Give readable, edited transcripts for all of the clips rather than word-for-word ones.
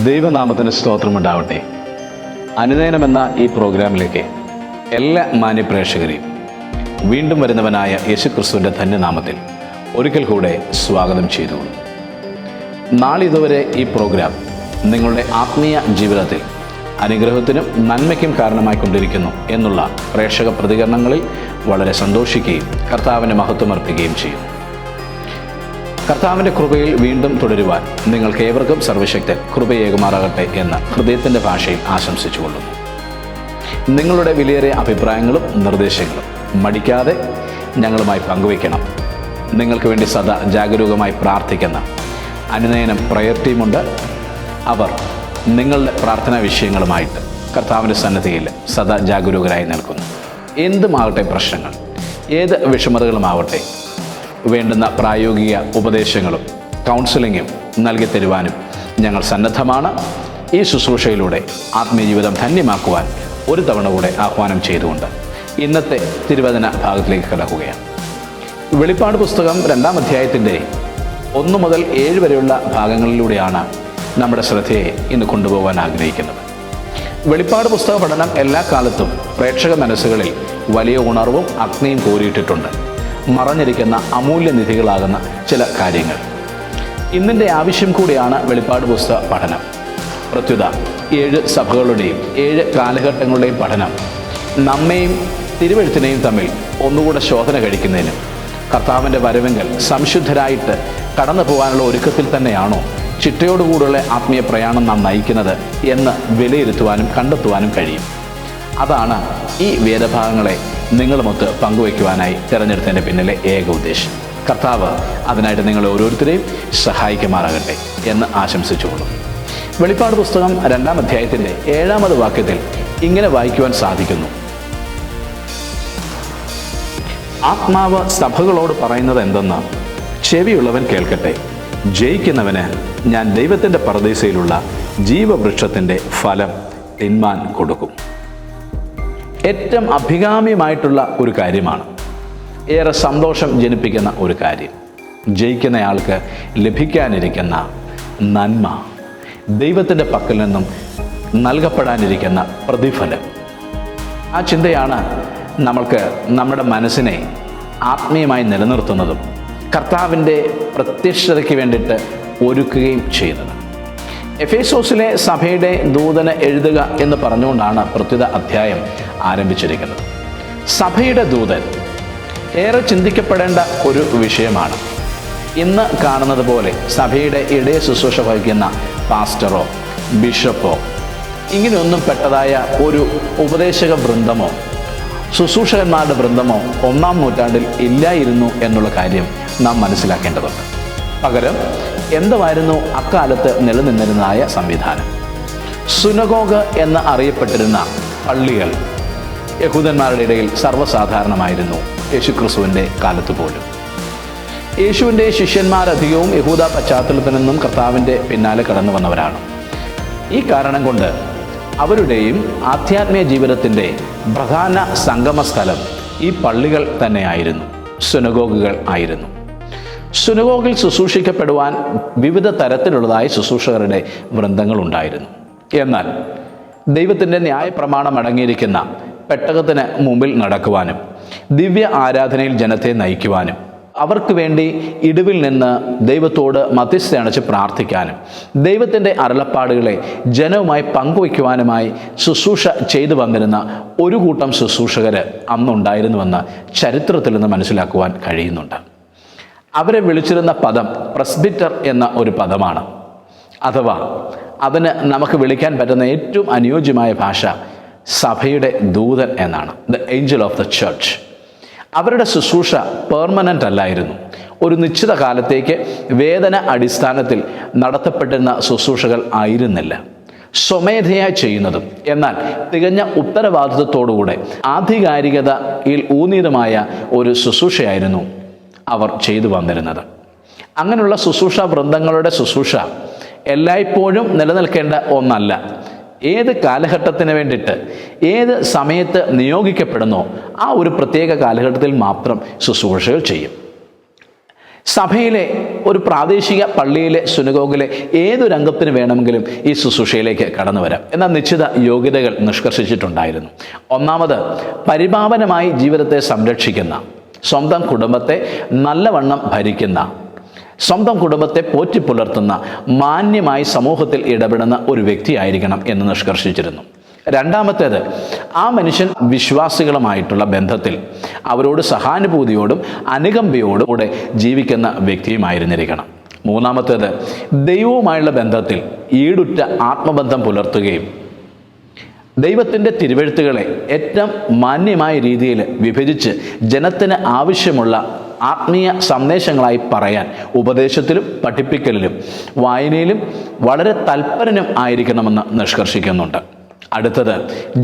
ദൈവനാമത്തിന് സ്തോത്രമുണ്ടാവട്ടെ. അനുനയനമെന്ന ഈ പ്രോഗ്രാമിലേക്ക് എല്ലാ മാന്യപ്രേക്ഷകരെയും വീണ്ടും വരുന്നവനായ യേശുക്രിസ്തുവിൻ്റെ ധന്യനാമത്തിൽ ഒരിക്കൽ കൂടെ സ്വാഗതം ചെയ്തുകൊള്ളു. നാളിതുവരെ ഈ പ്രോഗ്രാം നിങ്ങളുടെ ആത്മീയ ജീവിതത്തിൽ അനുഗ്രഹത്തിനും നന്മയ്ക്കും കാരണമായിക്കൊണ്ടിരിക്കുന്നു എന്നുള്ള പ്രേക്ഷക പ്രതികരണങ്ങളിൽ വളരെ സന്തോഷിക്കുകയും കർത്താവിന് മഹത്വമർപ്പിക്കുകയും ചെയ്യും. കർത്താവിൻ്റെ കൃപയിൽ വീണ്ടും തുടരുവാൻ നിങ്ങൾക്ക് ഏവർക്കും സർവശക്തൻ കൃപയേകുമാറാകട്ടെ എന്ന് ഹൃദയത്തിൻ്റെ ഭാഷയിൽ ആശംസിച്ചുകൊള്ളുന്നു. നിങ്ങളുടെ വിലയേറിയ അഭിപ്രായങ്ങളും നിർദ്ദേശങ്ങളും മടിക്കാതെ ഞങ്ങളുമായി പങ്കുവയ്ക്കണം. നിങ്ങൾക്ക് വേണ്ടി സദാ ജാഗരൂകമായി പ്രാർത്ഥിക്കുന്ന അനുനയനം പ്രയർ ടീമുണ്ട്. അവർ നിങ്ങളുടെ പ്രാർത്ഥനാ വിഷയങ്ങളുമായിട്ട് കർത്താവിൻ്റെ സന്നിധിയിൽ സദാ ജാഗരൂകരായി നിൽക്കുന്നു. എന്തുമാകട്ടെ പ്രശ്നങ്ങൾ, ഏത് വിഷമതകളുമാവട്ടെ, വേണ്ടുന്ന പ്രായോഗിക ഉപദേശങ്ങളും കൗൺസിലിങ്ങും നൽകി തരുവാനും ഞങ്ങൾ സന്നദ്ധമാണ്. ഈ ശുശ്രൂഷയിലൂടെ ആത്മീയ ജീവിതം ധന്യമാക്കുവാൻ ഒരു തവണ കൂടെ ആഹ്വാനം ചെയ്തുകൊണ്ട് ഇന്നത്തെ തിരുവചന ഭാഗത്തിലേക്ക് കടക്കുകയാണ്. വെളിപ്പാട് പുസ്തകം 2-ാം അധ്യായത്തിൻ്റെ 1 മുതൽ 7 വരെയുള്ള ഭാഗങ്ങളിലൂടെയാണ് നമ്മുടെ ശ്രദ്ധയെ ഇന്ന് കൊണ്ടുപോകാൻ ആഗ്രഹിക്കുന്നത്. വെളിപ്പാട് പുസ്തക പഠനം എല്ലാ കാലത്തും പ്രേക്ഷക മനസ്സുകളിൽ വലിയ ഉണർവും അഗ്നിയും കോരിയിട്ടിട്ടുണ്ട്. മറഞ്ഞിരിക്കുന്ന അമൂല്യനിധികളാകുന്ന ചില കാര്യങ്ങൾ ഇന്നിൻ്റെ ആവശ്യം കൂടിയാണ് വെളിപ്പാട് പുസ്തക പഠനം. പ്രത്യുത 7 സഭകളുടെയും 7 കാലഘട്ടങ്ങളുടെയും പഠനം നമ്മെയും തിരുവെഴുത്തിനെയും തമ്മിൽ ഒന്നുകൂടെ ശോധന കഴിക്കുന്നതിനും കർത്താവിൻ്റെ വരവെങ്കിൽ സംശുദ്ധരായിട്ട് കടന്നു പോകാനുള്ള ഒരുക്കത്തിൽ തന്നെയാണോ ചിട്ടയോടുകൂടിയുള്ള ആത്മീയ പ്രയാണം നാം നയിക്കുന്നത് എന്ന് വിലയിരുത്തുവാനും കണ്ടെത്തുവാനും കഴിയും. അതാണ് ഈ വേദഭാഗങ്ങളെ നിങ്ങളുമൊത്ത് പങ്കുവയ്ക്കുവാനായി തിരഞ്ഞെടുത്തതിൻ്റെ പിന്നിലെ ഏക ഉദ്ദേശം. കർത്താവ് അതിനായിട്ട് നിങ്ങളെ ഓരോരുത്തരെയും സഹായിക്കുമാറാകട്ടെ എന്ന് ആശംസിച്ചുകൊള്ളു. വെളിപ്പാട് പുസ്തകം 2-ാം അധ്യായത്തിൻ്റെ 7-ാമത് വാക്യത്തിൽ ഇങ്ങനെ വായിക്കുവാൻ സാധിക്കുന്നു: ആത്മാവ് സഭകളോട് പറയുന്നത് എന്തെന്ന് ചെവിയുള്ളവൻ കേൾക്കട്ടെ. ജയിക്കുന്നവന് ഞാൻ ദൈവത്തിൻ്റെ പറുദീസയിലുള്ള ജീവവൃക്ഷത്തിൻ്റെ ഫലം തിന്മാൻ കൊടുക്കും. ഏറ്റവും അഭികാമ്യമായിട്ടുള്ള ഒരു കാര്യമാണ്, ഏറെ സന്തോഷം ജനിപ്പിക്കുന്ന ഒരു കാര്യം. ജയിക്കുന്നയാൾക്ക് ലഭിക്കാനിരിക്കുന്ന നന്മ, ദൈവത്തിൻ്റെ പക്കൽ നിന്നും നൽകപ്പെടാനിരിക്കുന്ന പ്രതിഫലം. ആ ചിന്തയാണ് നമ്മൾക്ക് നമ്മുടെ മനസ്സിനെ ആത്മീയമായി നിലനിർത്തുന്നതും കർത്താവിൻ്റെ പ്രത്യക്ഷതയ്ക്ക് വേണ്ടിയിട്ട് ഒരുക്കുകയും ചെയ്യുന്നത്. എഫേസോസിലെ സഭയുടെ ദൂതന് എഴുതുക എന്ന് പറഞ്ഞുകൊണ്ടാണ് പ്രത്യുത അധ്യായം ആരംഭിച്ചിരിക്കുന്നത്. സഭയുടെ ദൂതൻ ഏറെ ചിന്തിക്കപ്പെടേണ്ട ഒരു വിഷയമാണ്. ഇന്ന് കാണുന്നത് പോലെ സഭയുടെ ഇടയ ശുശ്രൂഷ വഹിക്കുന്ന പാസ്റ്ററോ ബിഷപ്പോ ഇങ്ങനെയൊന്നും പെട്ടതായ ഒരു ഉപദേശക വൃന്ദമോ ശുശ്രൂഷകന്മാരുടെ വൃന്ദമോ 1-ാം നൂറ്റാണ്ടിൽ ഇല്ലായിരുന്നു എന്നുള്ള കാര്യം നാം മനസ്സിലാക്കേണ്ടതുണ്ട്. പകരം എന്തുമായിരുന്നു അക്കാലത്ത് നിലനിന്നിരുന്നതായ സംവിധാനം? സുനഗോഗ് എന്ന് അറിയപ്പെട്ടിരുന്ന പള്ളികൾ യഹൂദന്മാരുടെ ഇടയിൽ സർവ്വസാധാരണമായിരുന്നു. യേശുക്രിസ്തുവിൻ്റെ കാലത്ത് പോലും യേശുവിൻ്റെ ശിഷ്യന്മാരധികവും യഹൂദ പശ്ചാത്തലത്തിൽ നിന്നും കർത്താവിൻ്റെ പിന്നാലെ കടന്നു വന്നവരാണ്. ഈ കാരണം കൊണ്ട് അവരുടെയും ആധ്യാത്മിക ജീവിതത്തിൻ്റെ പ്രധാന സംഗമസ്ഥലം ഈ പള്ളികൾ തന്നെയായിരുന്നു, സുനഗോഗുകൾ ആയിരുന്നു. സുനഗോഗിൽ ശുശ്രൂഷിക്കപ്പെടുവാൻ വിവിധ തരത്തിലുള്ളതായ ശുശ്രൂഷകരുടെ വൃന്ദങ്ങളുണ്ടായിരുന്നു. എന്നാൽ ദൈവത്തിൻ്റെ ന്യായപ്രമാണം അടങ്ങിയിരിക്കുന്ന പെട്ടകത്തിന് മുമ്പിൽ നടക്കുവാനും ദിവ്യ ആരാധനയിൽ ജനത്തെ നയിക്കുവാനും അവർക്ക് വേണ്ടി ഇടിവിൽ നിന്ന് ദൈവത്തോട് മധ്യസ്ഥ അണച്ച് പ്രാർത്ഥിക്കാനും ദൈവത്തിൻ്റെ അരുളപ്പാടുകളെ ജനവുമായി പങ്കുവയ്ക്കുവാനുമായി ശുശ്രൂഷ ചെയ്തു വന്നിരുന്ന ഒരു കൂട്ടം ശുശ്രൂഷകർ അന്നുണ്ടായിരുന്നുവെന്ന് ചരിത്രത്തിൽ നിന്ന് മനസ്സിലാക്കുവാൻ കഴിയുന്നുണ്ട്. അവരെ വിളിച്ചിരുന്ന പദം പ്രസ്ബിറ്റർ എന്ന ഒരു പദമാണ്. അഥവാ അതിന് നമുക്ക് വിളിക്കാൻ പറ്റുന്ന ഏറ്റവും അനുയോജ്യമായ ഭാഷ സഭയുടെ ദൂതൻ എന്നാണ്. The Angel of the church. അവരുടെ ശുശ്രൂഷ പെർമനൻ്റ് അല്ലായിരുന്നു. ഒരു നിശ്ചിത കാലത്തേക്ക് വേതന അടിസ്ഥാനത്തിൽ നടത്തപ്പെട്ടിരുന്ന ശുശ്രൂഷകൾ ആയിരുന്നില്ല. സ്വമേധയായി ചെയ്യുന്നതും എന്നാൽ തികഞ്ഞ ഉത്തരവാദിത്വത്തോടുകൂടെ ആധികാരികതയിൽ ഊന്നിയതുമായ ഒരു ശുശ്രൂഷയായിരുന്നു അവർ ചെയ്തു വന്നിരുന്നത്. അങ്ങനെയുള്ള ശുശ്രൂഷ വൃന്ദങ്ങളുടെ ശുശ്രൂഷ എല്ലായ്പ്പോഴും നിലനിൽക്കേണ്ട ഒന്നല്ല. ഏത് കാലഘട്ടത്തിന് വേണ്ടിയിട്ട് ഏത് സമയത്ത് നിയോഗിക്കപ്പെടുന്നോ ആ ഒരു പ്രത്യേക കാലഘട്ടത്തിൽ മാത്രം ശുശ്രൂഷകൾ ചെയ്യും. സഭയിലെ ഒരു പ്രാദേശിക പള്ളിയിലെ സുനഗോഗിലെ ഏതൊരു അംഗത്തിന് വേണമെങ്കിലും ഈ ശുശ്രൂഷയിലേക്ക് കടന്നു വരാം. എന്നാൽ നിശ്ചിത യോഗ്യതകൾ നിഷ്കർഷിച്ചിട്ടുണ്ടായിരുന്നു. ഒന്നാമത്, പരിപാവനമായി ജീവിതത്തെ സംരക്ഷിക്കുന്ന, സ്വന്തം കുടുംബത്തെ നല്ലവണ്ണം ഭരിക്കുന്ന, സ്വന്തം കുടുംബത്തെ പോറ്റിപ്പുലർത്തുന്ന, മാന്യമായി സമൂഹത്തിൽ ഇടപെടുന്ന ഒരു വ്യക്തിയായിരിക്കണം എന്ന് നിഷ്കർഷിച്ചിരുന്നു. രണ്ടാമത്തേത്, ആ മനുഷ്യൻ വിശ്വാസികളുമായിട്ടുള്ള ബന്ധത്തിൽ അവരോട് സഹാനുഭൂതിയോടും അനുകമ്പയോടും കൂടെ ജീവിക്കുന്ന വ്യക്തിയുമായിരുന്നിരിക്കണം. മൂന്നാമത്തേത്, ദൈവവുമായുള്ള ബന്ധത്തിൽ ഈടുറ്റ ആത്മബന്ധം പുലർത്തുകയും ദൈവത്തിൻ്റെ തിരുവെഴുത്തുകളെ ഏറ്റവും മാന്യമായ രീതിയിൽ വിഭജിച്ച് ജനത്തിന് ആവശ്യമുള്ള ആത്മീയ സന്ദേശങ്ങളായി പറയാൻ ഉപദേശത്തിലും പഠിപ്പിക്കലിലും വായനയിലും വളരെ തൽപരനും ആയിരിക്കണമെന്ന് നിഷ്കർഷിക്കുന്നുണ്ട്. അടുത്തത്,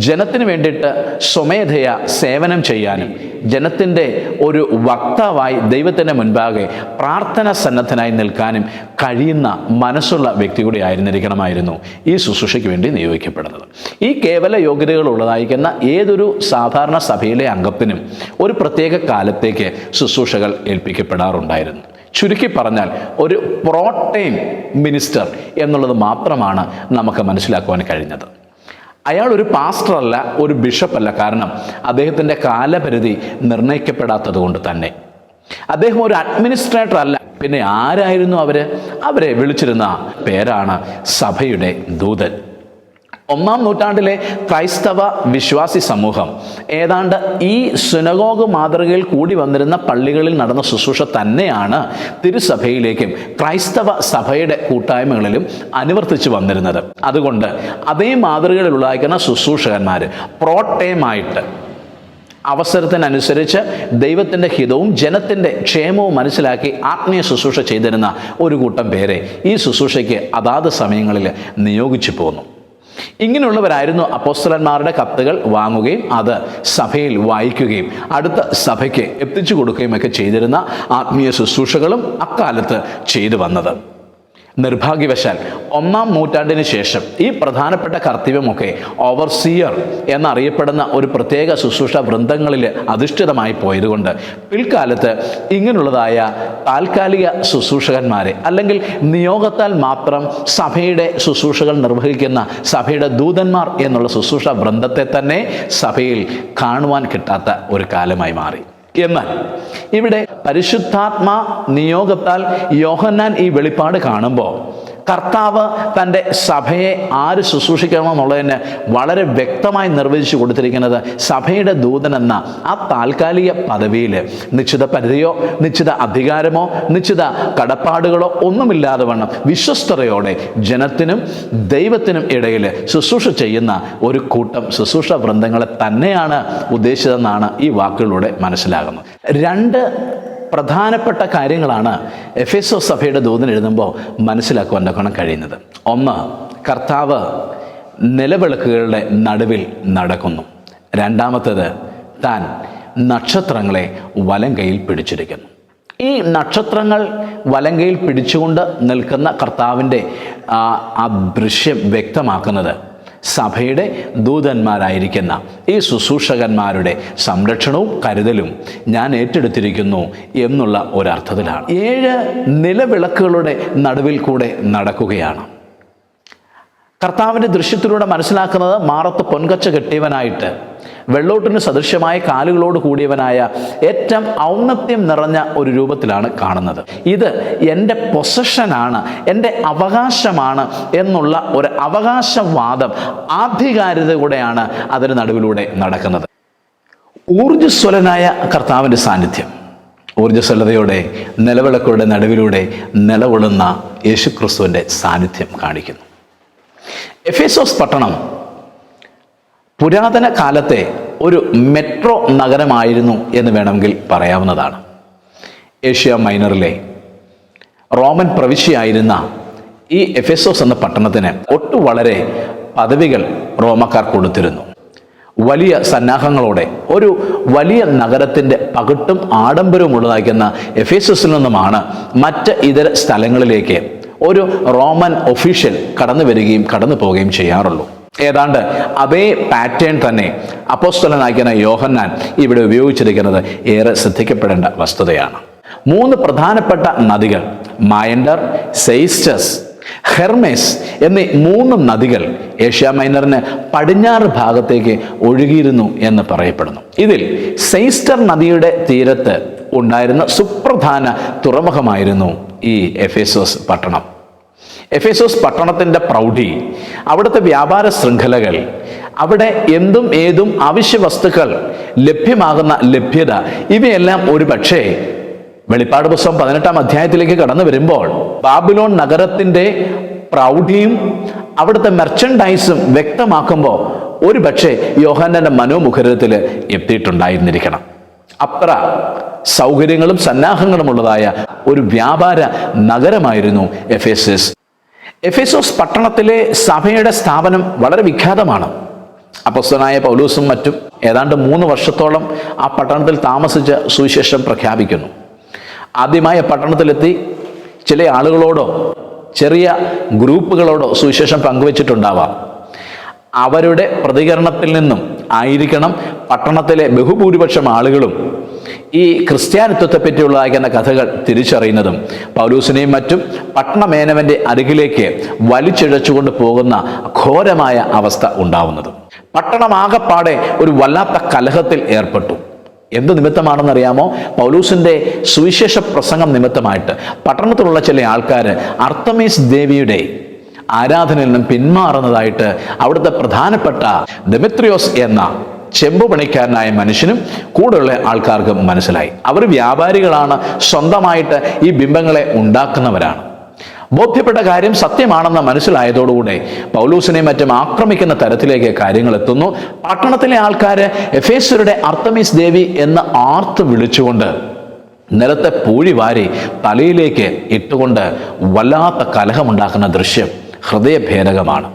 ജനത്തിന് വേണ്ടിയിട്ട് സ്വമേധയാ സേവനം ചെയ്യാനും ജനത്തിൻ്റെ ഒരു വക്താവായി ദൈവത്തിൻ്റെ മുൻപാകെ പ്രാർത്ഥന സന്നദ്ധനായി നിൽക്കാനും കഴിയുന്ന മനസ്സുള്ള വ്യക്തി കൂടി ആയിരുന്നിരിക്കണമായിരുന്നു ഈ ശുശ്രൂഷയ്ക്ക് വേണ്ടി നിയോഗിക്കപ്പെടുന്നത്. ഈ കേവല യോഗ്യതകൾ ഉള്ളതായിരിക്കുന്ന ഏതൊരു സാധാരണ സഭയിലെ അംഗത്തിനും ഒരു പ്രത്യേക കാലത്തേക്ക് ശുശ്രൂഷകൾ ഏൽപ്പിക്കപ്പെടാറുണ്ടായിരുന്നു. ചുരുക്കി പറഞ്ഞാൽ ഒരു പ്രോട്ടൈം മിനിസ്റ്റർ എന്നുള്ളത് മാത്രമാണ് നമുക്ക് മനസ്സിലാക്കുവാൻ കഴിഞ്ഞത്. അയാൾ ഒരു പാസ്റ്ററല്ല, ഒരു ബിഷപ്പല്ല. കാരണം അദ്ദേഹത്തിൻ്റെ കാലപരിധി നിർണയിക്കപ്പെടാത്തത് കൊണ്ട് തന്നെ. അദ്ദേഹം ഒരു അഡ്മിനിസ്ട്രേറ്റർ അല്ല. പിന്നെ ആരായിരുന്നു അവരെ വിളിച്ചിരുന്ന പേരാണ് സഭയുടെ ദൂതൻ. 1-ാം നൂറ്റാണ്ടിലെ ക്രൈസ്തവ വിശ്വാസി സമൂഹം ഏതാണ്ട് ഈ സുനഗോഗ് മാതൃകയിൽ കൂടി വന്നിരുന്ന പള്ളികളിൽ നടന്ന ശുശ്രൂഷ തന്നെയാണ് തിരുസഭയിലേക്കും ക്രൈസ്തവ സഭയുടെ കൂട്ടായ്മകളിലും അനുവർത്തിച്ചു വന്നിരുന്നത്. അതുകൊണ്ട് അതേ മാതൃകയിലുള്ളതായിരിക്കുന്ന ശുശ്രൂഷകന്മാർ പ്രോട്ടേമായിട്ട് അവസരത്തിനനുസരിച്ച് ദൈവത്തിൻ്റെ ഹിതവും ജനത്തിൻ്റെ ക്ഷേമവും മനസ്സിലാക്കി ആത്മീയ ശുശ്രൂഷ ചെയ്തിരുന്ന ഒരു കൂട്ടം പേരെ ഈ ശുശ്രൂഷയ്ക്ക് അതാത് സമയങ്ങളിൽ നിയോഗിച്ചു പോന്നു. ഇങ്ങനെയുള്ളവരായിരുന്നു അപ്പോസ്തലന്മാരുടെ കത്തുകൾ വാങ്ങുകയും അത് സഭയിൽ വായിക്കുകയും അടുത്ത സഭയ്ക്ക് എത്തിച്ചു കൊടുക്കുകയും ഒക്കെ ചെയ്തിരുന്ന ആത്മീയ ശുശ്രൂഷകളും അക്കാലത്ത് ചെയ്തു വന്നത്. നിർഭാഗ്യവശാൽ 1-ാം നൂറ്റാണ്ടിന് ശേഷം ഈ പ്രധാനപ്പെട്ട കർത്തവ്യമൊക്കെ ഓവർസിയർ എന്നറിയപ്പെടുന്ന ഒരു പ്രത്യേക ശുശ്രൂഷ വൃന്ദങ്ങളിൽ അധിഷ്ഠിതമായി പോയതുകൊണ്ട് പിൽക്കാലത്ത് ഇങ്ങനെയുള്ളതായ താൽക്കാലിക ശുശ്രൂഷകന്മാരെ അല്ലെങ്കിൽ നിയോഗത്താൽ മാത്രം സഭയുടെ ശുശ്രൂഷകൾ നിർവഹിക്കുന്ന സഭയുടെ ദൂതന്മാർ എന്നുള്ള ശുശ്രൂഷ വൃന്ദത്തെ തന്നെ സഭയിൽ കാണുവാൻ കിട്ടാത്ത ഒരു കാലമായി മാറി. എന്നാൽ ഇവിടെ പരിശുദ്ധാത്മാ നിയോഗത്താൽ യോഹന്നാൻ ഈ വെളിപ്പാട് കാണുമ്പോൾ കർത്താവ് തൻ്റെ സഭയെ ആര് ശുശ്രൂഷിക്കണമെന്നുള്ളതിന് വളരെ വ്യക്തമായി നിർവചിച്ചു കൊടുത്തിരിക്കുന്നത് സഭയുടെ ദൂതൻ എന്ന ആ താൽക്കാലിക പദവിയിൽ നിശ്ചിത പരിധിയോ നിശ്ചിത അധികാരമോ നിശ്ചിത കടപ്പാടുകളോ ഒന്നുമില്ലാതെ വണ്ണം വിശ്വസ്തതയോടെ ജനത്തിനും ദൈവത്തിനും ഇടയിൽ ശുശ്രൂഷ ചെയ്യുന്ന ഒരു കൂട്ടം ശുശ്രൂഷ വൃന്ദങ്ങളെ തന്നെയാണ് ഉദ്ദേശിച്ചതെന്നാണ് ഈ വാക്കുകളിലൂടെ മനസ്സിലാകുന്നത്. 2 പ്രധാനപ്പെട്ട കാര്യങ്ങളാണ് എഫേസോസ് സഭയുടെ ദൂതൻ എഴുതുമ്പോൾ മനസ്സിലാക്കുവാൻ കഴിയുന്നത്. ഒന്ന്, കർത്താവ് നിലവിളക്കുകളുടെ നടുവിൽ നടക്കുന്നു. രണ്ടാമത്തേത്, താൻ നക്ഷത്രങ്ങളെ വലങ്കയിൽ പിടിച്ചിരിക്കുന്നു. ഈ നക്ഷത്രങ്ങൾ വലങ്കയിൽ പിടിച്ചുകൊണ്ട് നിൽക്കുന്ന കർത്താവിൻ്റെ ആ ദൃശ്യം വ്യക്തമാക്കുന്നത് സഭയുടെ ദൂതന്മാരായിരിക്കുന്ന ഈ ശുശ്രൂഷകന്മാരുടെ സംരക്ഷണവും കരുതലും ഞാൻ ഏറ്റെടുത്തിരിക്കുന്നു എന്നുള്ള ഒരർത്ഥത്തിലാണ്. 7 നിലവിളക്കുകളുടെ നടുവിൽ കൂടെ നടക്കുകയാണ്. കർത്താവിൻ്റെ ദൃശ്യത്തിലൂടെ മനസ്സിലാക്കുന്നത് മാറത്ത് പൊൻകച്ച കെട്ടിയവനായിട്ട് വെള്ളോട്ടിന് സദൃശ്യമായ കാലുകളോട് കൂടിയവനായ ഏറ്റവും ഔന്നത്യം നിറഞ്ഞ ഒരു രൂപത്തിലാണ് കാണുന്നത്. ഇത് എൻ്റെ പൊസഷനാണ്, എൻ്റെ അവകാശമാണ് എന്നുള്ള ഒരു അവകാശവാദം ആധികാരികതയോടെയാണ് അതിന് നടുവിലൂടെ നടക്കുന്നത്. ഊർജ്ജസ്വലനായ കർത്താവിൻ്റെ സാന്നിധ്യം ഊർജ്ജസ്വലതയോടെ നിലവിളക്കുകളുടെ നടുവിലൂടെ നിലകൊള്ളുന്ന യേശുക്രിസ്തുവിൻ്റെ സാന്നിധ്യം കാണിക്കുന്നു. എഫേസോസ് പട്ടണം പുരാതന കാലത്തെ ഒരു മെട്രോ നഗരമായിരുന്നു എന്ന് വേണമെങ്കിൽ പറയാവുന്നതാണ്. ഏഷ്യ മൈനറിലെ റോമൻ പ്രവിശ്യയായിരുന്ന ഈ എഫേസോസ് എന്ന പട്ടണത്തിന് വളരെ പദവികൾ റോമക്കാർ കൊടുത്തിരുന്നു. വലിയ സന്നാഹങ്ങളോടെ ഒരു വലിയ നഗരത്തിൻ്റെ പകിട്ടും ആഡംബരവും ഉള്ളതായിരിക്കുന്ന എഫേസോസിൽ നിന്നുമാണ് മറ്റ് ഇതര സ്ഥലങ്ങളിലേക്ക് ഒരു റോമൻ ഒഫീഷ്യൽ കടന്നു വരികയും കടന്നു പോവുകയും ചെയ്യാറുള്ളൂ. ഏതാണ്ട് അതേ പാറ്റേൺ തന്നെ അപ്പോസ്തലനായിരിക്കുന്ന യോഹന്നാൻ ഇവിടെ ഉപയോഗിച്ചിരിക്കുന്നത് ഏറെ ശ്രദ്ധിക്കപ്പെടേണ്ട വസ്തുതയാണ്. മൂന്ന് പ്രധാനപ്പെട്ട നദികൾ മയൻഡർ, സെയിസ്റ്റസ്, ഹെർമേസ് എന്നീ മൂന്ന് നദികൾ ഏഷ്യ മൈനറിന് പടിഞ്ഞാറ് ഭാഗത്തേക്ക് ഒഴുകിയിരുന്നു എന്ന് പറയപ്പെടുന്നു. ഇതിൽ സെയിസ്റ്റർ നദിയുടെ തീരത്ത് ഉണ്ടായിരുന്ന സുപ്രധാന തുറമുഖമായിരുന്നു ഈ എഫേസോസ് പട്ടണം. എഫേസോസ് പട്ടണത്തിൻ്റെ പ്രൗഢി, അവിടുത്തെ വ്യാപാര ശൃംഖലകൾ, അവിടെ എന്തും ഏതും അവശ്യ വസ്തുക്കൾ ലഭ്യമാകുന്ന ലഭ്യത, ഇവയെല്ലാം ഒരു പക്ഷേ വെളിപ്പാട് പുസ്തകം 18-ാം അധ്യായത്തിലേക്ക് കടന്നു വരുമ്പോൾ ബാബിലോൺ നഗരത്തിൻ്റെ പ്രൗഢിയും അവിടുത്തെ മെർച്ചൻഡൈസും വ്യക്തമാക്കുമ്പോൾ ഒരു പക്ഷേ യോഹന്നാന്റെ മനോമുഖരത്തിൽ എത്തിയിട്ടുണ്ടായിരുന്നിരിക്കണം. അത്ര സൗകര്യങ്ങളും സന്നാഹങ്ങളും ഉള്ളതായ ഒരു വ്യാപാര നഗരമായിരുന്നു എഫേസസ്. എഫേസോസ് പട്ടണത്തിലെ സഭയുടെ സ്ഥാപനം വളരെ വിഖ്യാതമാണ്. അപ്പോസ്തലനായ പൗലോസും മറ്റും ഏതാണ്ട് 3 വർഷത്തോളം ആ പട്ടണത്തിൽ താമസിച്ച് സുവിശേഷം പ്രഖ്യാപിക്കുന്നു. ആദ്യമായി പട്ടണത്തിലെത്തി ചില ആളുകളോടോ ചെറിയ ഗ്രൂപ്പുകളോടോ സുവിശേഷം പങ്കുവച്ചിട്ടുണ്ടാവാം. അവരുടെ പ്രതികരണത്തിൽ നിന്നും ആയിരിക്കണം പട്ടണത്തിലെ ബഹുഭൂരിപക്ഷം ആളുകളും ഈ ക്രിസ്ത്യാനിത്വത്തെ പറ്റിയുള്ളതായിരിക്കുന്ന കഥകൾ തിരിച്ചറിയുന്നതും പൗലൂസിനെയും മറ്റും പട്ടണമേനവന്റെ അരികിലേക്ക് വലിച്ചിഴച്ചുകൊണ്ട് പോകുന്ന ഘോരമായ അവസ്ഥ ഉണ്ടാവുന്നതും. പട്ടണമാകപ്പാടെ ഒരു വല്ലാത്ത കലഹത്തിൽ ഏർപ്പെട്ടു. എന്ത് നിമിത്തമാണെന്നറിയാമോ? പൗലൂസിന്റെ സുവിശേഷ പ്രസംഗം നിമിത്തമായിട്ട് പട്ടണത്തിലുള്ള ചില ആൾക്കാർ അർത്തമീസ് ദേവിയുടെ ആരാധനയിൽ നിന്നും പിന്മാറുന്നതായിട്ട് അവിടുത്തെ പ്രധാനപ്പെട്ട ദെമെത്രിയോസ് എന്ന ചെമ്പുപണിക്കാരനായ മനുഷ്യനും കൂടെയുള്ള ആൾക്കാർക്കും മനസ്സിലായി. അവർ വ്യാപാരികളാണ്, സ്വന്തമായിട്ട് ഈ ബിംബങ്ങളെ ഉണ്ടാക്കുന്നവരാണ്. ബോധ്യപ്പെട്ട കാര്യം സത്യമാണെന്ന് മനസ്സിലായതോടുകൂടെ പൗലൂസിനെയും മറ്റും ആക്രമിക്കുന്ന തരത്തിലേക്ക് കാര്യങ്ങൾ എത്തുന്നു. പട്ടണത്തിലെ ആൾക്കാർ എഫേസ്യരുടെ അർത്തമീസ് ദേവി എന്ന് ആർത്ത് വിളിച്ചുകൊണ്ട് നിലത്തെ പൂഴി വാരി തലയിലേക്ക് ഇട്ടുകൊണ്ട് വല്ലാത്ത കലഹമുണ്ടാക്കുന്ന ദൃശ്യം ഹൃദയഭേദകമാണ്.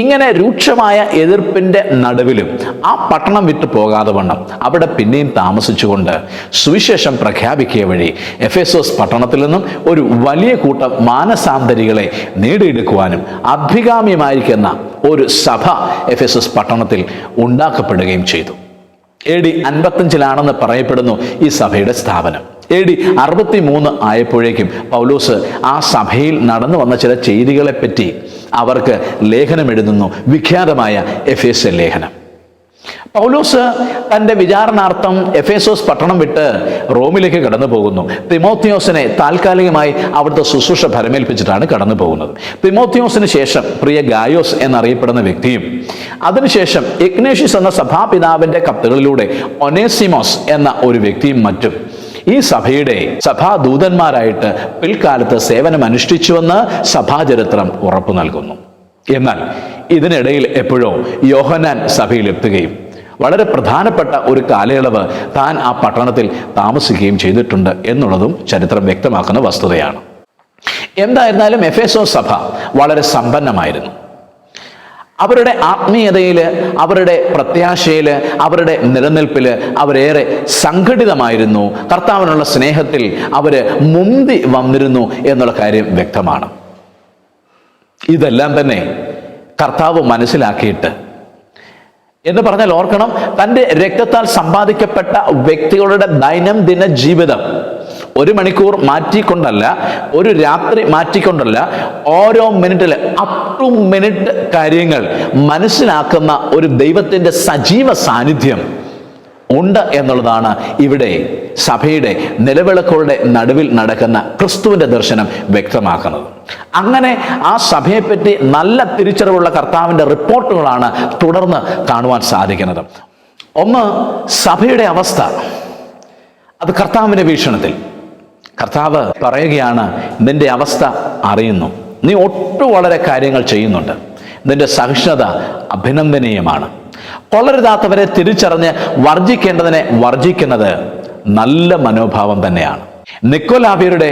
ഇങ്ങനെ രൂക്ഷമായ എതിർപ്പിന്റെ നടുവിലും ആ പട്ടണം വിട്ടു പോകാതെ വണ്ണം അവിടെ പിന്നെയും താമസിച്ചുകൊണ്ട് സുവിശേഷം പ്രഖ്യാപിക്കുക വഴി എഫേസോസ് പട്ടണത്തിൽ നിന്നും ഒരു വലിയ കൂട്ടം മാനസാന്തരികളെ നേടിയെടുക്കുവാനും അഭികാമ്യമായിരിക്കുന്ന ഒരു സഭ എഫേസോസ് പട്ടണത്തിൽ ഉണ്ടാക്കപ്പെടുകയും ചെയ്തു. AD 55 പറയപ്പെടുന്നു ഈ സഭയുടെ സ്ഥാപനം. AD 63 ആയപ്പോഴേക്കും പൗലോസ് ആ സഭയിൽ നടന്നു വന്ന ചില ചെയ്തികളെപ്പറ്റി അവർക്ക് ലേഖനം എഴുതുന്നു, വിഖ്യാതമായ എഫേസ്യ ലേഖനം. പൗലോസ് തൻ്റെ വിചാരണാർത്ഥം എഫേസോസ് പട്ടണം വിട്ട് റോമിലേക്ക് കടന്നു പോകുന്നു. തിമോത്തിയോസിനെ താൽക്കാലികമായി അവിടുത്തെ ശുശ്രൂഷ ഭരമേൽപ്പിച്ചിട്ടാണ് കടന്നു പോകുന്നത്. തിമോത്തിയോസിന് ശേഷം പ്രിയ ഗായോസ് എന്നറിയപ്പെടുന്ന വ്യക്തിയും അതിനുശേഷം ഇഗ്നേഷ്യസ് എന്ന സഭാപിതാവിൻ്റെ കത്തുകളിലൂടെ ഒനേസിമോസ് എന്ന ഒരു വ്യക്തിയും മറ്റും ഈ സഭയുടെ സഭാദൂതന്മാരായിട്ട് പിൽക്കാലത്ത് സേവനം അനുഷ്ഠിച്ചുവെന്ന് സഭാചരിത്രം ഉറപ്പു നൽകുന്നു. എന്നാൽ ഇതിനിടയിൽ എപ്പോഴോ യോഹന്നാൻ സഭയിലെത്തുകയും വളരെ പ്രധാനപ്പെട്ട ഒരു കാലയളവ് താൻ ആ പട്ടണത്തിൽ താമസിക്കുകയും ചെയ്തിട്ടുണ്ട് എന്നുള്ളതും ചരിത്രം വ്യക്തമാക്കുന്ന വസ്തുതയാണ്. എന്തായിരുന്നാലും എഫേസോസ് സഭ വളരെ സമ്പന്നമായിരുന്നു. അവരുടെ ആത്മീയതയിൽ, അവരുടെ പ്രത്യാശയിൽ, അവരുടെ നിലനിൽപ്പിൽ അവരേറെ സംഘടിതമായിരുന്നു. കർത്താവിനുള്ള സ്നേഹത്തിൽ അവർ മുന്തി വന്നിരുന്നു എന്നുള്ള കാര്യം വ്യക്തമാണ്. ഇതെല്ലാം തന്നെ കർത്താവ് മനസ്സിലാക്കിയിട്ട് എന്ന് പറഞ്ഞാൽ ഓർക്കണം, തൻ്റെ രക്തത്താൽ സമ്പാദിക്കപ്പെട്ട വ്യക്തികളുടെ ദൈനംദിന ജീവിതം 1 മണിക്കൂർ മാറ്റിക്കൊണ്ടല്ല, ഒരു രാത്രി മാറ്റിക്കൊണ്ടല്ല, ഓരോ മിനിറ്റിൽ അപ് ടു മിനിറ്റ് കാര്യങ്ങൾ മനസ്സിലാക്കുന്ന ഒരു ദൈവത്തിൻ്റെ സജീവ സാന്നിധ്യം ഉണ്ട് എന്നുള്ളതാണ് ഇവിടെ സഭയുടെ നിലവിളക്കുകളുടെ നടുവിൽ നടക്കുന്ന ക്രിസ്തുവിൻ്റെ ദർശനം വ്യക്തമാക്കുന്നത്. അങ്ങനെ ആ സഭയെപ്പറ്റി നല്ല തിരിച്ചറിവുള്ള കർത്താവിൻ്റെ റിപ്പോർട്ടുകളാണ് തുടർന്ന് കാണുവാൻ സാധിക്കുന്നത്. ഒന്ന്, സഭയുടെ അവസ്ഥ. അത് കർത്താവിൻ്റെ വീക്ഷണത്തിൽ കർത്താവ് പറയുകയാണ്, നിന്റെ അവസ്ഥ അറിയുന്നു, നീ വളരെ കാര്യങ്ങൾ ചെയ്യുന്നുണ്ട്, നിന്റെ സഹിഷ്ണുത അഭിനന്ദനീയമാണ്. കൊള്ളരുതാത്തവരെ തിരിച്ചറിഞ്ഞ് വർജിക്കേണ്ടതിനെ വർജിക്കുന്നത് നല്ല മനോഭാവം തന്നെയാണ്. നിക്കോലാവ്യരുടെ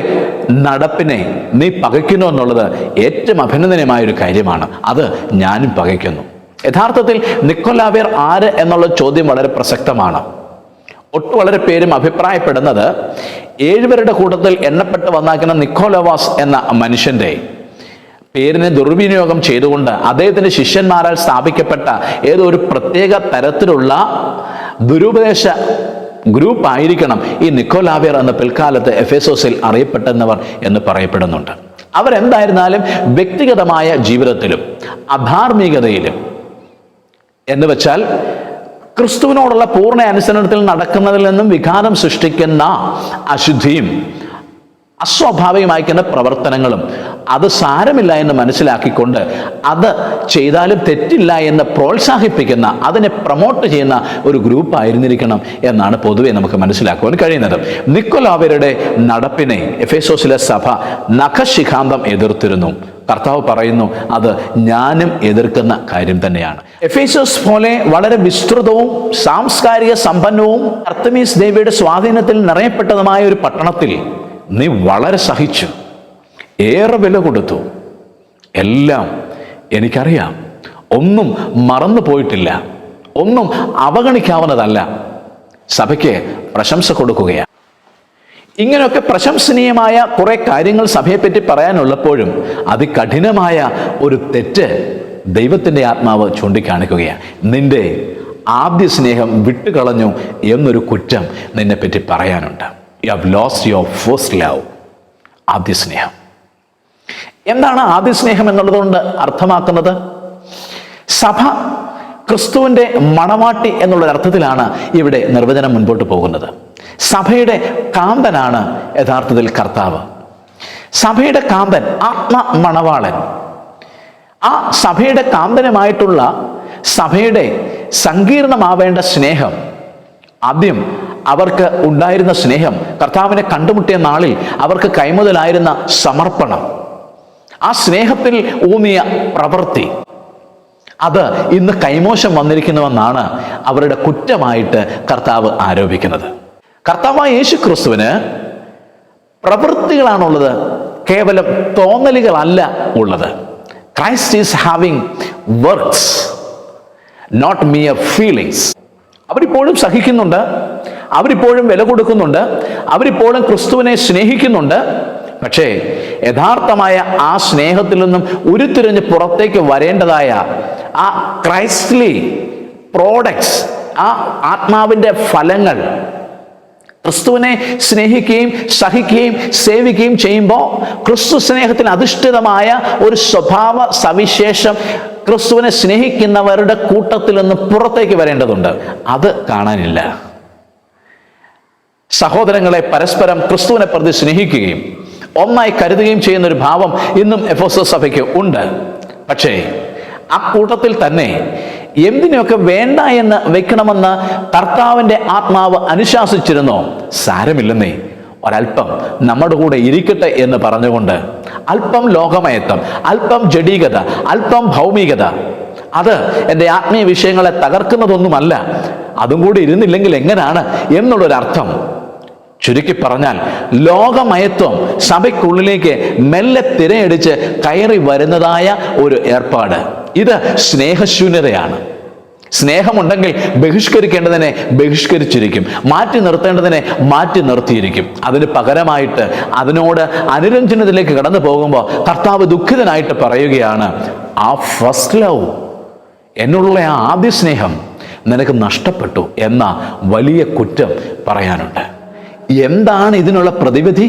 നടപ്പിനെ നീ പകയ്ക്കുന്നു എന്നുള്ളത് ഏറ്റവും അഭിനന്ദനീയമായ ഒരു കാര്യമാണ്. അത് ഞാനും പകയ്ക്കുന്നു. യഥാർത്ഥത്തിൽ നിക്കോലാവ്യർ ആര് എന്നുള്ള ചോദ്യം വളരെ പ്രസക്തമാണ്. വളരെ പേരും അഭിപ്രായപ്പെടുന്നത് 7 പേരുടെ കൂട്ടത്തിൽ എണ്ണപ്പെട്ട് വന്നാക്കുന്ന നിക്കോലവാസ് എന്ന മനുഷ്യന്റെ പേരിനെ ദുർവിനിയോഗം ചെയ്തുകൊണ്ട് അദ്ദേഹത്തിന്റെ ശിഷ്യന്മാരാൽ സ്ഥാപിക്കപ്പെട്ട ഏതോ ഒരു പ്രത്യേക തരത്തിലുള്ള ദുരുപദേശ ഗ്രൂപ്പ് ആയിരിക്കണം ഈ നിക്കോലാവ്യർ എന്ന പിൽക്കാലത്ത് എഫേസോസിൽ അറിയപ്പെട്ടെന്നവർ എന്ന് പറയപ്പെടുന്നുണ്ട്. അവരെന്തായിരുന്നാലും വ്യക്തിഗതമായ ജീവിതത്തിലും അധാർമികതയിലും എന്ന് വെച്ചാൽ ക്രിസ്തുവിനോടുള്ള പൂർണ്ണ അനുസരണത്തിൽ നടക്കുന്നതിൽ നിന്നും വിഘാതം സൃഷ്ടിക്കുന്ന അശുദ്ധിയും അസ്വാഭാവികമായിരിക്കുന്ന പ്രവർത്തനങ്ങളും അത് സാരമില്ല എന്ന് മനസ്സിലാക്കിക്കൊണ്ട് അത് ചെയ്താലും തെറ്റില്ല എന്ന് പ്രോത്സാഹിപ്പിക്കുന്ന, അതിനെ പ്രൊമോട്ട് ചെയ്യുന്ന ഒരു ഗ്രൂപ്പ് ആയിരുന്നിരിക്കണം എന്നാണ് പൊതുവെ നമുക്ക് മനസ്സിലാക്കുവാൻ കഴിയുന്നത്. നിക്കോലാവ്യരുടെ നടപ്പിനെ എഫേസോസിലെ സഭ നഖശിഖാന്തം എതിർത്തിരുന്നു. കർത്താവ് പറയുന്നു, അത് ഞാനും എതിർക്കുന്ന കാര്യം തന്നെയാണ്. എഫേസോസ് പോലെ വളരെ വിസ്തൃതവും സാംസ്കാരിക സമ്പന്നവും അർത്തമീസ് ദേവിയുടെ സ്വാധീനത്തിൽ നിറയപ്പെട്ടതുമായ ഒരു പട്ടണത്തിൽ നീ വളരെ സഹിച്ചു, ഏറെ വില കൊടുത്തു. എല്ലാം എനിക്കറിയാം, ഒന്നും മറന്നു പോയിട്ടില്ല, ഒന്നും അവഗണിക്കാവുന്നതല്ല. സഭയ്ക്ക് പ്രശംസ കൊടുക്കുകയാണ്. ഇങ്ങനെയൊക്കെ പ്രശംസനീയമായ കുറെ കാര്യങ്ങൾ സഭയെപ്പറ്റി പറയാനുള്ളപ്പോഴും അതികഠിനമായ ഒരു തെറ്റ് ദൈവത്തിൻ്റെ ആത്മാവ് ചൂണ്ടിക്കാണിക്കുകയാണ്. നിന്റെ ആദ്യ സ്നേഹം വിട്ടുകളഞ്ഞു എന്നൊരു കുറ്റം നിന്നെപ്പറ്റി പറയാനുണ്ട്. You have lost your first love. ആദ്യ സ്നേഹം എന്താണ്? ആദ്യ സ്നേഹം എന്നുള്ളതുകൊണ്ട് അർത്ഥമാക്കുന്നത് സഭ ക്രിസ്തുവിൻ്റെ മണവാട്ടി എന്നുള്ളൊരർത്ഥത്തിലാണ് ഇവിടെ നിർവചനം മുൻപോട്ട് പോകുന്നത്. സഭയുടെ കാന്തനാണ് യഥാർത്ഥത്തിൽ കർത്താവ്. സഭയുടെ കാന്തൻ, ആത്മമണവാളൻ. ആ സഭയുടെ കാന്തനുമായിട്ടുള്ള സഭയുടെ സങ്കീർണമാവേണ്ട സ്നേഹം, ആദ്യം അവർക്ക് ഉണ്ടായിരുന്ന സ്നേഹം, കർത്താവിനെ കണ്ടുമുട്ടിയ നാളിൽ അവർക്ക് കൈമുതലായിരുന്ന സമർപ്പണം, ആ സ്നേഹത്തിൽ ഊന്നിയ പ്രവൃത്തി, അത് ഇന്ന് കൈമോശം വന്നിരിക്കുന്നുവെന്നാണ് അവരുടെ കുറ്റമായിട്ട് കർത്താവ് ആരോപിക്കുന്നത്. കർത്താവായ യേശു ക്രിസ്തുവിന് പ്രവൃത്തികളാണുള്ളത്, കേവലം തോന്നലുകളല്ല ഉള്ളത്. Christ is having works, not mere feelings. അവരിപ്പോഴും സഹിക്കുന്നുണ്ട്, അവരിപ്പോഴും വില കൊടുക്കുന്നുണ്ട്, അവരിപ്പോഴും ക്രിസ്തുവിനെ സ്നേഹിക്കുന്നുണ്ട്. പക്ഷേ യഥാർത്ഥമായ ആ സ്നേഹത്തിൽ നിന്നും ഉരുത്തിരിഞ്ഞ് പുറത്തേക്ക് വരേണ്ടതായ ആ ക്രൈസ്റ്റ്ലി പ്രോഡക്ട്സ്, ആ ആത്മാവിൻ്റെ ഫലങ്ങൾ, ക്രിസ്തുവിനെ സ്നേഹിക്കുകയും സഹിക്കുകയും സേവിക്കുകയും ചെയ്യുമ്പോൾ ക്രിസ്തു സ്നേഹത്തിൽ അധിഷ്ഠിതമായ ഒരു സ്വഭാവ സവിശേഷം ക്രിസ്തുവിനെ സ്നേഹിക്കുന്നവരുടെ കൂട്ടത്തിൽ നിന്ന് പുറത്തേക്ക് വരേണ്ടതുണ്ട്. അത് കാണാനില്ല. സഹോദരങ്ങളെ പരസ്പരം ക്രിസ്തുവിനെ പ്രതി സ്നേഹിക്കുകയും ഒന്നായി കരുതുകയും ചെയ്യുന്ന ഒരു ഭാവം ഇന്നും എഫേസോസ് സഭയ്ക്ക് ഉണ്ട്. പക്ഷേ ആ കൂട്ടത്തിൽ തന്നെ എന്തിനൊക്കെ വേണ്ട എന്ന് വെക്കണമെന്ന് കർത്താവിൻ്റെ ആത്മാവ് അനുശാസിച്ചിരുന്നോ? സാരമില്ലെന്നേ, ഒരല്പം നമ്മുടെ കൂടെ ഇരിക്കട്ടെ എന്ന് പറഞ്ഞുകൊണ്ട് അല്പം ലോകമയത്വം, അല്പം ജഡീകത, അല്പം ഭൗമികത, അത് എൻ്റെ ആത്മീയ വിഷയങ്ങളെ തകർക്കുന്നതൊന്നുമല്ല. അതും കൂടി ഇരുന്നില്ലെങ്കിൽ എങ്ങനെയാണ് എന്നുള്ളൊരർത്ഥം. ചുരുക്കി പറഞ്ഞാൽ ലോകമയത്വം സഭയ്ക്കുള്ളിലേക്ക് മെല്ലെ തിരയടിച്ച് കയറി വരുന്നതായ ഒരു ഏർപ്പാട്. ഇത് സ്നേഹശൂന്യതയാണ്. സ്നേഹമുണ്ടെങ്കിൽ ബഹിഷ്കരിക്കേണ്ടതിനെ ബഹിഷ്കരിച്ചിരിക്കും, മാറ്റി നിർത്തേണ്ടതിനെ മാറ്റി നിർത്തിയിരിക്കും. അതിന് പകരമായിട്ട് അതിനോട് അനുരഞ്ജനത്തിലേക്ക് കടന്നു പോകുമ്പോൾ കർത്താവ് ദുഃഖിതനായിട്ട് പറയുകയാണ്, ആ ഫസ്റ്റ് ലവ്, എന്നുള്ള ആ ആദ്യ സ്നേഹം നിനക്ക് നഷ്ടപ്പെട്ടു എന്ന വലിയ കുറ്റം പറയാനുണ്ട്. എന്താണ് ഇതിനുള്ള പ്രതിവിധി?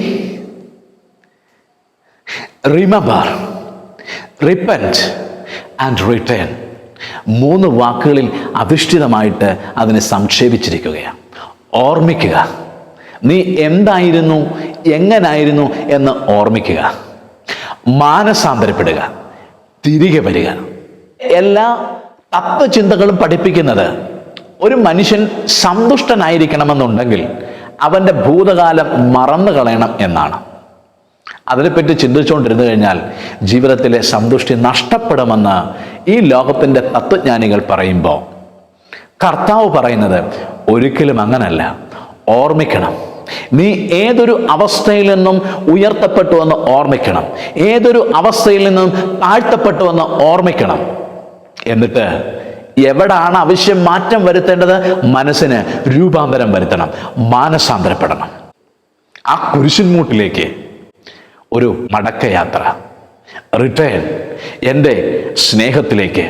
Remember, repent and return. 3 വാക്കുകളിൽ അധിഷ്ഠിതമായിട്ട് അതിനെ സംക്ഷേപിച്ചിരിക്കുകയാണ്. ഓർമ്മിക്കുക, നീ എന്തായിരുന്നു, എങ്ങനായിരുന്നു എന്ന് ഓർമ്മിക്കുക. മാനസാന്തരപ്പെടുക, തിരികെ വരിക. എല്ലാ തത്വചിന്തകളും പഠിപ്പിക്കുന്നത് ഒരു മനുഷ്യൻ സന്തുഷ്ടനായിരിക്കണമെന്നുണ്ടെങ്കിൽ അവൻ്റെ ഭൂതകാലം മറന്നു കളയണം എന്നാണ്. അതിനെപ്പറ്റി ചിന്തിച്ചുകൊണ്ടിരുന്നു കഴിഞ്ഞാൽ ജീവിതത്തിലെ സന്തുഷ്ടി നഷ്ടപ്പെടുമെന്ന് ഈ ലോകത്തിൻ്റെ തത്വജ്ഞാനികൾ പറയുമ്പോൾ കർത്താവ് പറയുന്നത് ഒരിക്കലും അങ്ങനല്ല. ഓർമ്മിക്കണം, നീ ഏതൊരു അവസ്ഥയിൽ നിന്നും ഉയർത്തപ്പെട്ടുവെന്ന് ഓർമ്മിക്കണം, ഏതൊരു അവസ്ഥയിൽ നിന്നും താഴ്ത്തപ്പെട്ടുവെന്ന് ഓർമ്മിക്കണം. എന്നിട്ട് എവിടാണ് ആവശ്യം മാറ്റം വരുത്തേണ്ടത്? മനസ്സിന് രൂപാന്തരം വരുത്തണം, മാനസാന്തരപ്പെടണം. ആ കുരിശുമൂട്ടിലേക്ക് ഒരു മടക്കയാത്ര, റിട്ടേൺ, എൻ്റെ സ്നേഹത്തിലേക്ക്.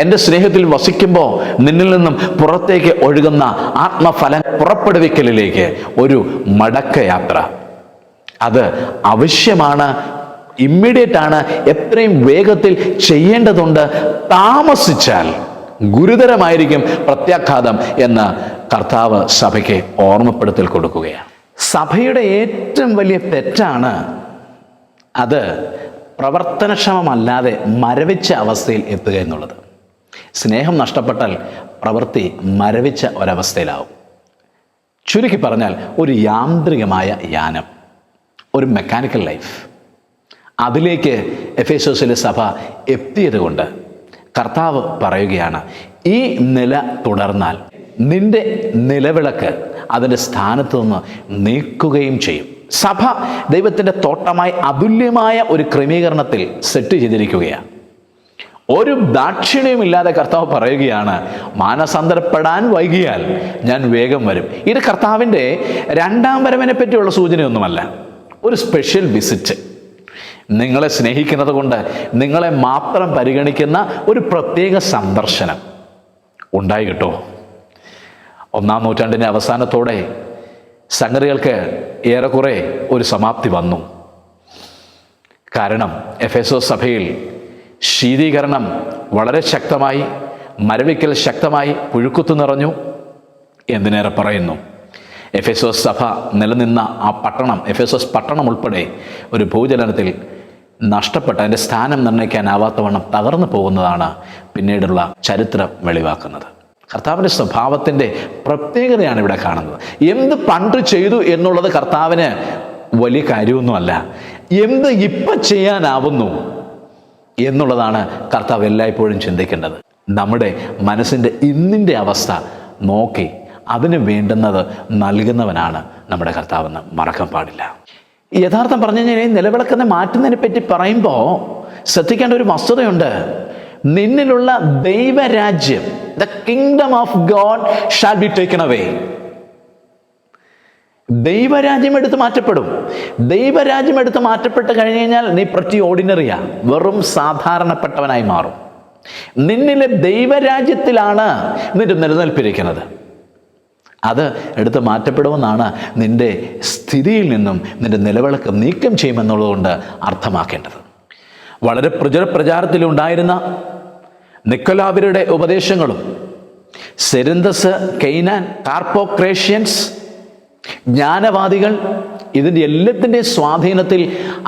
എൻ്റെ സ്നേഹത്തിൽ വസിക്കുമ്പോൾ നിന്നിൽ നിന്നും പുറത്തേക്ക് ഒഴുകുന്ന ആത്മഫലം പുറപ്പെടുവിക്കലിലേക്ക് ഒരു മടക്കയാത്ര, അത് ആവശ്യമാണ്, ഇമ്മീഡിയറ്റ് ആണ്, എത്രയും വേഗത്തിൽ ചെയ്യേണ്ടതുണ്ട്. താമസിച്ചാൽ ഗുരുതരമായിരിക്കും പ്രത്യാഘാതം എന്ന് കർത്താവ് സഭയ്ക്ക് ഓർമ്മപ്പെടുത്തൽ കൊടുക്കുകയാണ്. സഭയുടെ ഏറ്റവും വലിയ തെറ്റാണ് അത് പ്രവർത്തനക്ഷമമല്ലാതെ മരവിച്ച അവസ്ഥയിൽ എത്തുക എന്നുള്ളത്. സ്നേഹം നഷ്ടപ്പെട്ടാൽ പ്രവൃത്തി മരവിച്ച ഒരവസ്ഥയിലാവും. ചുരുക്കി പറഞ്ഞാൽ ഒരു യാന്ത്രികമായ യാനം, ഒരു മെക്കാനിക്കൽ ലൈഫ്. അതിലേക്ക് എഫേസോസിലെ സഭ എത്തിയത് കൊണ്ട് കർത്താവ് പറയുകയാണ്, ഈ നില തുടർന്നാൽ നിന്റെ നിലവിളക്ക് അതിൻ്റെ സ്ഥാനത്ത് നിന്ന് നീക്കുകയും ചെയ്യും. സഭ ദൈവത്തിൻ്റെ തോട്ടമായി അതുല്യമായ ഒരു ക്രമീകരണത്തിൽ സെറ്റ് ചെയ്തിരിക്കുകയാണ്. ഒരു ദാക്ഷിണ്യമില്ലാതെ കർത്താവ് പറയുകയാണ്, മാനസാന്തരപ്പെടാൻ വൈകിയാൽ ഞാൻ വേഗം വരും. ഇത് കർത്താവിൻ്റെ രണ്ടാം വരവിനെ പറ്റിയുള്ള സൂചനയൊന്നുമല്ല, ഒരു സ്പെഷ്യൽ വിസിറ്റ്. നിങ്ങളെ സ്നേഹിക്കുന്നത് കൊണ്ട് നിങ്ങളെ മാത്രം പരിഗണിക്കുന്ന ഒരു പ്രത്യേക സന്ദർശനം ഉണ്ടായി കേട്ടോ. 1-ാം നൂറ്റാണ്ടിൻ്റെ അവസാനത്തോടെ സംഗതികൾക്ക് ഏറെക്കുറെ ഒരു സമാപ്തി വന്നു. കാരണം എഫേസോസ് സഭയിൽ ശീതീകരണം വളരെ ശക്തമായി, മരവിക്കൽ ശക്തമായി, പുഴുക്കുത്തു നിറഞ്ഞു. എന്തിനേറെ പറയുന്നു, എഫേസോസ് സഭ നിലനിന്ന ആ പട്ടണം, എഫേസോസ് പട്ടണം ഉൾപ്പെടെ ഒരു ഭൂചലനത്തിൽ നഷ്ടപ്പെട്ട, അതിൻ്റെ സ്ഥാനം നിർണ്ണയിക്കാനാവാത്തവണ്ണം തകർന്നു പോകുന്നതാണ് പിന്നീടുള്ള ചരിത്രം വെളിവാക്കുന്നത്. കർത്താവിൻ്റെ സ്വഭാവത്തിൻ്റെ പ്രത്യേകതയാണ് ഇവിടെ കാണുന്നത്. എന്ത് പണ്ട് ചെയ്തു എന്നുള്ളത് കർത്താവിന് വലിയ കാര്യമൊന്നുമല്ല, എന്ത് ഇപ്പം ചെയ്യാനാവുന്നു എന്നുള്ളതാണ് കർത്താവ് എല്ലായ്പ്പോഴും ചിന്തിക്കേണ്ടത്. നമ്മുടെ മനസ്സിൻ്റെ ഇന്നിൻ്റെ അവസ്ഥ നോക്കി അതിന് വേണ്ടുന്നത് നൽകുന്നവനാണ് നമ്മുടെ കർത്താവെന്ന് മറക്കാൻ പാടില്ല. യഥാർത്ഥം പറഞ്ഞു കഴിഞ്ഞാൽ നിലവിളക്കെന്ന് മാറ്റുന്നതിനെ പറ്റി പറയുമ്പോൾ ശ്രദ്ധിക്കേണ്ട ഒരു വസ്തുതയുണ്ട്. നിന്നിലുള്ള ദൈവരാജ്യം, the kingdom of God shall be taken away. ദൈവരാജ്യം എടുത്ത് മാറ്റപ്പെടും. ദൈവരാജ്യം എടുത്ത് മാറ്റപ്പെട്ട് കഴിഞ്ഞ് കഴിഞ്ഞാൽ നീ പ്രറ്റി ഓർഡിനറിയാ, വെറും സാധാരണപ്പെട്ടവനായി മാറും. നിന്നിലെ ദൈവരാജ്യത്തിലാണ് നിന്റെ നിലനിൽപ്പിരിക്കുന്നത്. അത് എടുത്ത് മാറ്റപ്പെടുമെന്നാണ് നിന്റെ സ്ഥിതിയിൽ നിന്നും നിന്റെ നിലവിളക്ക് നീക്കം ചെയ്യുമെന്നുള്ളതുകൊണ്ട് അർത്ഥമാക്കേണ്ടത്. വളരെ പ്രചാരത്തിലുണ്ടായിരുന്ന നിക്കോലാവരുടെ ഉപദേശങ്ങളും സെരിന്തസ്, കെയ്നാൻ, കാർപ്പോക്രേഷ്യൻസ്, ജ്ഞാനവാദികൾ, ഇതിൻ്റെ എല്ലാത്തിൻ്റെയും സ്വാധീനത്തിൽ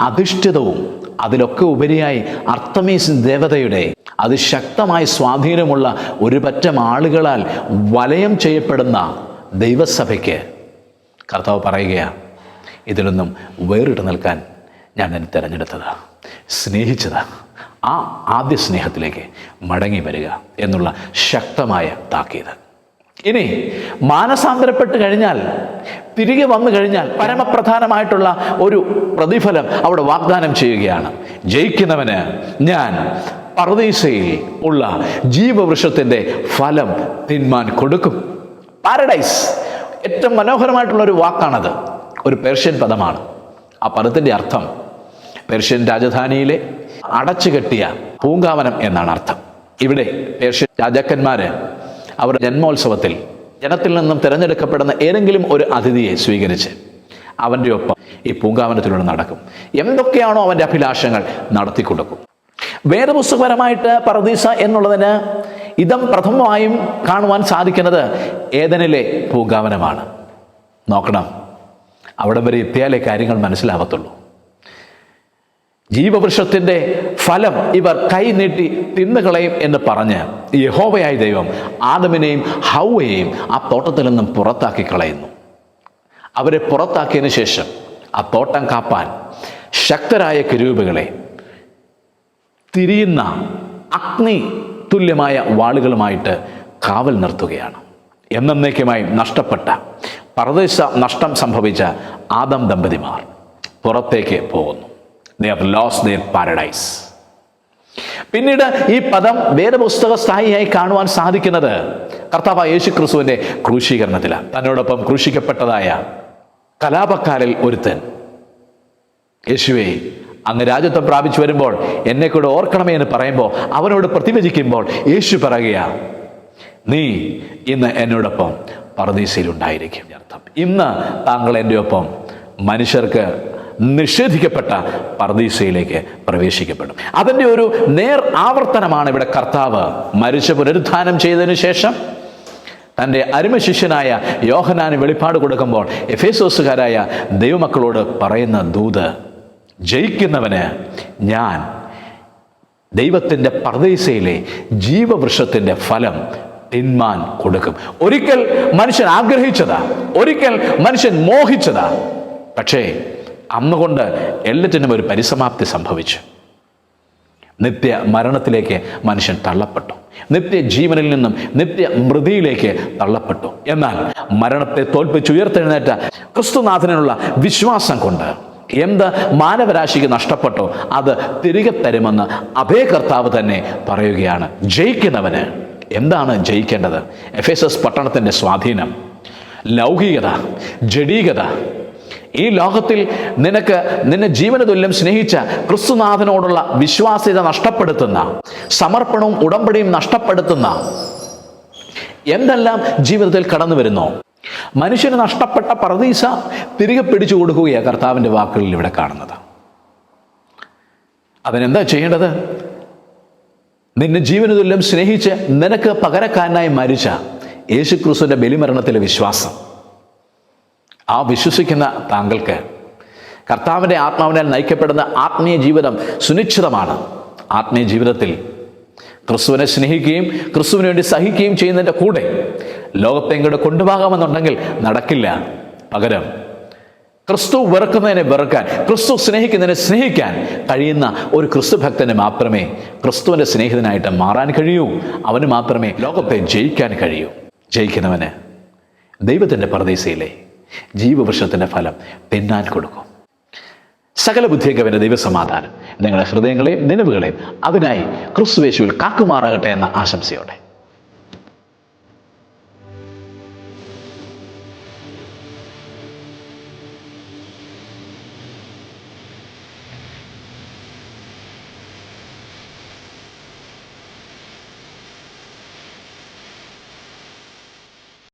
അധിഷ്ഠിതവും അതിലൊക്കെ ഉപരിയായി അർത്തമീസ് ദേവതയുടെ അതിശക്തമായ സ്വാധീനമുള്ള ഒരു പറ്റം ആളുകളാൽ വലയം ചെയ്യപ്പെടുന്ന ദൈവസഭയ്ക്ക് കർത്താവ് പറയുകയാണ്, ഇതിലൊന്നും വേറിട്ട് നിൽക്കാൻ ഞാൻ എന്നെ തിരഞ്ഞെടുത്തത്, സ്നേഹിച്ചത്, ആ ആദ്യ സ്നേഹത്തിലേക്ക് മടങ്ങി വരിക എന്നുള്ള ശക്തമായ താക്കീത്. ഇനി മാനസാന്തരപ്പെട്ട് കഴിഞ്ഞാൽ, തിരികെ വന്നു കഴിഞ്ഞാൽ പരമപ്രധാനമായിട്ടുള്ള ഒരു പ്രതിഫലം അവിടെ വാഗ്ദാനം ചെയ്യുകയാണ്. ജയിക്കുന്നവന് ഞാൻ പർദീസയിൽ ഉള്ള ജീവവൃക്ഷത്തിൻ്റെ ഫലം തിന്മാൻ കൊടുക്കും. പാരഡൈസ്, ഏറ്റവും മനോഹരമായിട്ടുള്ള ഒരു വാക്കാണത്. ഒരു പേർഷ്യൻ പദമാണ്. ആ പദത്തിൻ്റെ അർത്ഥം പേർഷ്യൻ രാജധാനിയിലെ അടച്ചുകെട്ടിയ പൂങ്കാവനം എന്നാണ് അർത്ഥം. ഇവിടെ പേർഷ്യൻ രാജാക്കന്മാര് അവരുടെ ജന്മോത്സവത്തിൽ ജനത്തിൽ നിന്നും തിരഞ്ഞെടുക്കപ്പെടുന്ന ഏതെങ്കിലും ഒരു അതിഥിയെ സ്വീകരിച്ച് അവൻ്റെ ഒപ്പം ഈ പൂങ്കാവനത്തിലൂടെ നടക്കും. എന്തൊക്കെയാണോ അവൻ്റെ അഭിലാഷങ്ങൾ നടത്തിക്കൊടുക്കും. വേദപുസ്തകപരമായിട്ട് പർദീസ എന്നുള്ളതിന് ഇതം പ്രഥമമായും കാണുവാൻ സാധിക്കുന്നത് ഏദനിലെ പൂങ്കാവനമാണ്. നോക്കണം, അവിടെ വരെ എത്തിയാലേ കാര്യങ്ങൾ മനസ്സിലാവത്തുള്ളൂ. ജീവവൃക്ഷത്തിൻ്റെ ഫലം ഇവർ കൈ നീട്ടി തിന്നുകളയും എന്ന് പറഞ്ഞ് യഹോവയായ ദൈവം ആദമിനെയും ഹൗവയെയും ആ തോട്ടത്തിൽ നിന്നും പുറത്താക്കി കളയുന്നു. അവരെ പുറത്താക്കിയതിന് ശേഷം ആ തോട്ടം കാപ്പാൻ ശക്തരായ കെരൂബുകളെ തിരിയുന്ന അഗ്നി തുല്യമായ വാളുകളുമായിട്ട് കാവൽ നിർത്തുകയാണ്. എന്നേക്കുമായി നഷ്ടപ്പെട്ട, പർദീസ നഷ്ടം സംഭവിച്ച ആദം ദമ്പതിമാർ പുറത്തേക്ക് പോകുന്നു. They have lost their paradise. പിന്നീട് ഈ പദം വേദപുസ്തക സ്ഥായിയായി കാണുവാൻ സാധിക്കുന്നത് കർത്താവായ യേശു ക്രിസ്തുവിൻ്റെ ക്രൂശീകരണത്തിലാണ്. തന്നോടൊപ്പം ക്രൂശിക്കപ്പെട്ടതായ കലാപക്കാരിൽ ഒരുത്തൻ യേശുവെ അങ്ങ് രാജ്യത്വം പ്രാപിച്ചു വരുമ്പോൾ എന്നെ കൂടെ ഓർക്കണമേ എന്ന് പറയുമ്പോൾ, അവനോട് പ്രതിവചിക്കുമ്പോൾ യേശു പറയുക, നീ ഇന്ന് എന്നോടൊപ്പം പറുദീസയിലുണ്ടായിരിക്കും. അർത്ഥം, ഇന്ന് താങ്കൾ എൻ്റെ ഒപ്പം മനുഷ്യർക്ക് നിഷേധിക്കപ്പെട്ട പറുദീസയിലേക്ക് പ്രവേശിക്കപ്പെടും. അതിൻ്റെ ഒരു നേർ ആവർത്തനമാണ് ഇവിടെ കർത്താവ് മരിച്ച പുനരുത്ഥാനം ചെയ്തതിനു ശേഷം തൻ്റെ അരുമ ശിഷ്യനായ യോഹന്നാന് വെളിപ്പാട് കൊടുക്കുമ്പോൾ എഫേസോസുകാരായ ദൈവമക്കളോട് പറയുന്ന ദൂത്, ജയിക്കുന്നവന് ഞാൻ ദൈവത്തിൻ്റെ പറുദീസയിലെ ജീവവൃക്ഷത്തിൻ്റെ ഫലം തിന്മാൻ കൊടുക്കും. ഒരിക്കൽ മനുഷ്യൻ ആഗ്രഹിച്ചതാ, ഒരിക്കൽ മനുഷ്യൻ മോഹിച്ചതാ, പക്ഷേ അന്നുകൊണ്ട് എല്ലാറ്റിനും ഒരു പരിസമാപ്തി സംഭവിച്ചു. നിത്യ മരണത്തിലേക്ക് മനുഷ്യൻ തള്ളപ്പെട്ടു, നിത്യജീവനിൽ നിന്നും നിത്യമൃതിയിലേക്ക് തള്ളപ്പെട്ടു. എന്നാൽ മരണത്തെ തോൽപ്പിച്ചുയർത്തെഴുന്നേറ്റ ക്രിസ്തുനാഥനുള്ള വിശ്വാസം കൊണ്ട് എന്ത് മാനവരാശിക്ക് നഷ്ടപ്പെട്ടോ അത് തിരികെ തരുമെന്ന് അതേ കർത്താവ് തന്നെ പറയുകയാണ്. ജയിക്കുന്നവന് എന്താണ് ജയിക്കേണ്ടത്? എഫേസസ് പട്ടണത്തിൻ്റെ സ്വാധീനം, ലൗകികത, ജഡീകത, ഈ ലോകത്തിൽ നിന്നെ ജീവന തുല്യം സ്നേഹിച്ച ക്രിസ്തുനാഥനോടുള്ള വിശ്വാസ്യത നഷ്ടപ്പെടുത്തുന്ന, സമർപ്പണവും ഉടമ്പടിയും നഷ്ടപ്പെടുത്തുന്ന എന്തെല്ലാം ജീവിതത്തിൽ കടന്നു വരുന്നോ, മനുഷ്യന് നഷ്ടപ്പെട്ട പറുദീസ തിരികെ പിടിച്ചു കൊടുക്കുകയാണ് കർത്താവിൻ്റെ വാക്കുകളിൽ ഇവിടെ കാണുന്നത്. അതിനെന്താ ചെയ്യേണ്ടത്? നിന്നെ ജീവന തുല്യം സ്നേഹിച്ച് നിനക്ക് പകരക്കാരനായി മരിച്ച യേശുക്രിസ്തുവിൻ്റെ ബലിമരണത്തിലെ വിശ്വാസം, ആ വിശ്വസിക്കുന്ന താങ്കൾക്ക് കർത്താവിൻ്റെ ആത്മാവിനാൽ നയിക്കപ്പെടുന്ന ആത്മീയ ജീവിതം സുനിശ്ചിതമാണ്. ആത്മീയ ജീവിതത്തിൽ ക്രിസ്തുവിനെ സ്നേഹിക്കുകയും ക്രിസ്തുവിന് വേണ്ടി സഹിക്കുകയും ചെയ്യുന്നതിൻ്റെ കൂടെ ലോകത്തെ ഇങ്ങോട്ട് കൊണ്ടുപോകാമെന്നുണ്ടെങ്കിൽ നടക്കില്ല. പകരം ക്രിസ്തു വെറുക്കുന്നതിനെ വെറുക്കാൻ, ക്രിസ്തു സ്നേഹിക്കുന്നതിനെ സ്നേഹിക്കാൻ കഴിയുന്ന ഒരു ക്രിസ്തു ഭക്തന് മാത്രമേ ക്രിസ്തുവിൻ്റെ സ്നേഹിതനായിട്ട് മാറാൻ കഴിയൂ. അവന് മാത്രമേ ലോകത്തെ ജയിക്കാൻ കഴിയൂ. ജയിക്കുന്നവന് ദൈവത്തിൻ്റെ പറുദീസയിലെ ജീവവൃക്ഷത്തിൻ്റെ ഫലം തിന്നാൻ കൊടുക്കും. സകല ബുദ്ധിയൊക്കെ ദൈവസമാധാനം നിങ്ങളുടെ ഹൃദയങ്ങളെയും നിലവുകളെയും അതിനായി ക്രിസ്തുയേശുവിൽ കാക്കുമാറാകട്ടെ എന്ന ആശംസയോടെ